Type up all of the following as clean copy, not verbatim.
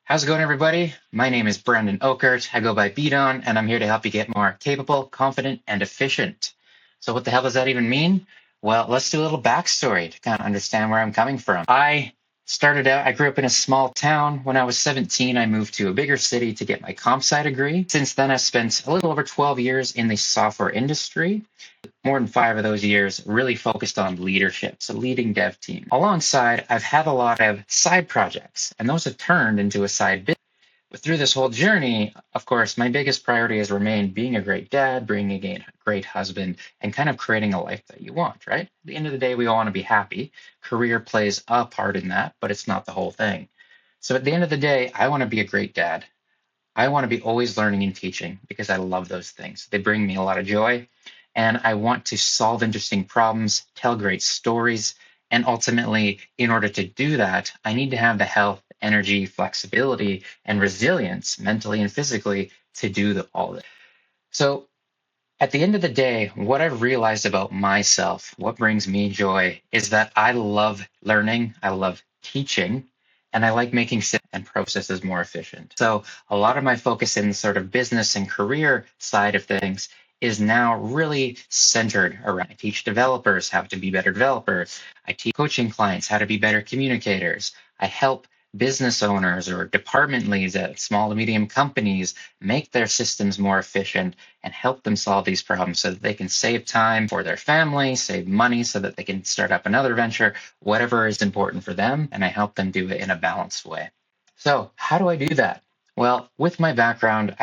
How's it going, everybody? My name is Brendan Okert. I go by Beaton, and I'm here to help you get more capable, confident, and efficient. So, what the hell does that even mean? Well, let's do a little backstory to kind of understand where I'm coming from. I grew up in a small town. When I was 17, I moved to a bigger city to get my comp sci degree. Since then, I've spent a little over 12 years in the software industry. More than 5 of those years really focused on leadership, so leading dev team. Alongside, I've had a lot of side projects, and those have turned into a side business. But through this whole journey, of course, my biggest priority has remained being a great dad, being a great husband, and kind of creating a life that you want, right? At the end of the day, we all want to be happy. Career plays a part in that, but it's not the whole thing. So at the end of the day, I want to be a great dad. I want to be always learning and teaching because I love those things. They bring me a lot of joy. And I want to solve interesting problems, tell great stories. And ultimately, in order to do that, I need to have the health, energy, flexibility, and resilience mentally and physically to do all this. So at the end of the day, what I've realized about myself, what brings me joy, is that I love learning, I love teaching, and I like making systems and processes more efficient. So a lot of my focus in sort of business and career side of things is now really centered around I teach developers how to be better developers. I teach coaching clients how to be better communicators. I help business owners or department leads at small to medium companies make their systems more efficient and help them solve these problems so that they can save time for their family, save money so that they can start up another venture, whatever is important for them. And I help them do it in a balanced way. So, how do I do that? Well, with my background,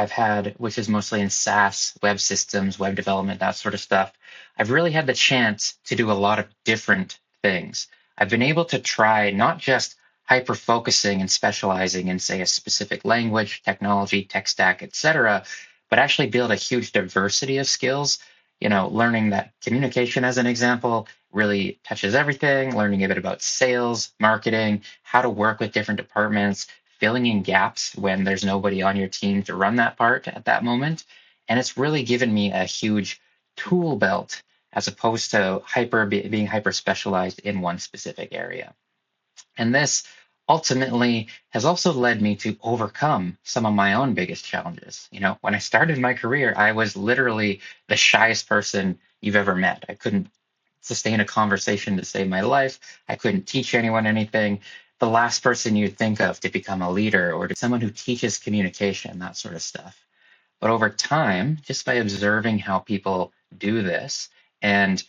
which is mostly in SaaS, web systems, web development, that sort of stuff, I've really had the chance to do a lot of different things. I've been able to try not just hyper focusing and specializing in, say, a specific language, technology, tech stack, etc., but actually build a huge diversity of skills. Learning that communication, as an example, really touches everything, learning a bit about sales, marketing, how to work with different departments, filling in gaps when there's nobody on your team to run that part at that moment. And it's really given me a huge tool belt as opposed to being hyper specialized in one specific area. And this ultimately has also led me to overcome some of my own biggest challenges. When I started my career, I was literally the shyest person you've ever met. I couldn't sustain a conversation to save my life. I couldn't teach anyone anything. The last person you'd think of to become a leader or to someone who teaches communication, that sort of stuff. But over time, just by observing how people do this and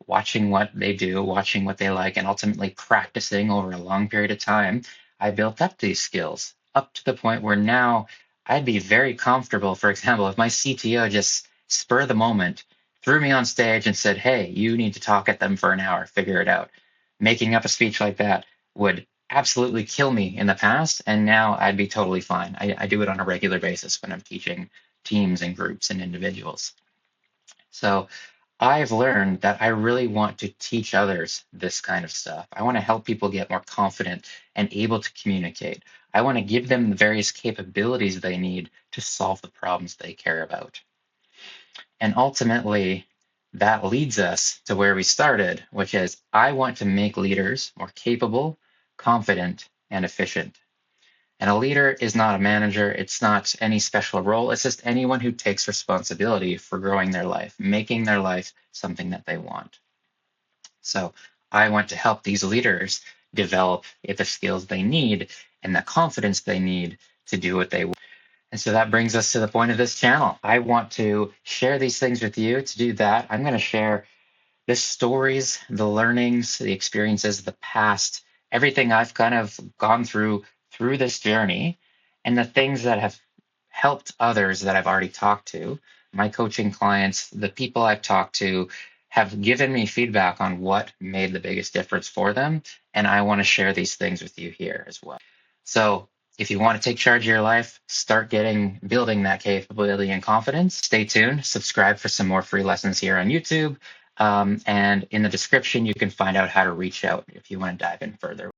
watching what they do, watching what they like, and ultimately practicing over a long period of time, I built up these skills up to the point where now I'd be very comfortable. For example, if my CTO just spur of the moment threw me on stage and said, "Hey, you need to talk at them for an hour, figure it out." Making up a speech like that would absolutely kill me in the past, and now I'd be totally fine. I do it on a regular basis when I'm teaching teams and groups and individuals. So I've learned that I really want to teach others this kind of stuff. I want to help people get more confident and able to communicate. I want to give them the various capabilities they need to solve the problems they care about. And ultimately, that leads us to where we started, which is I want to make leaders more capable, confident, and efficient. And a leader is not a manager, it's not any special role, it's just anyone who takes responsibility for growing their life, making their life something that they want. So I want to help these leaders develop the skills they need and the confidence they need to do what they want. And so that brings us to the point of this channel. I want to share these things with you. To do that, I'm going to share the stories, the learnings, the experiences, the past, everything I've kind of gone through this journey, and the things that have helped others that I've already talked to, my coaching clients, the people I've talked to have given me feedback on what made the biggest difference for them. And I want to share these things with you here as well. So if you want to take charge of your life, start building that capability and confidence, stay tuned, subscribe for some more free lessons here on YouTube. And in the description, you can find out how to reach out if you want to dive in further.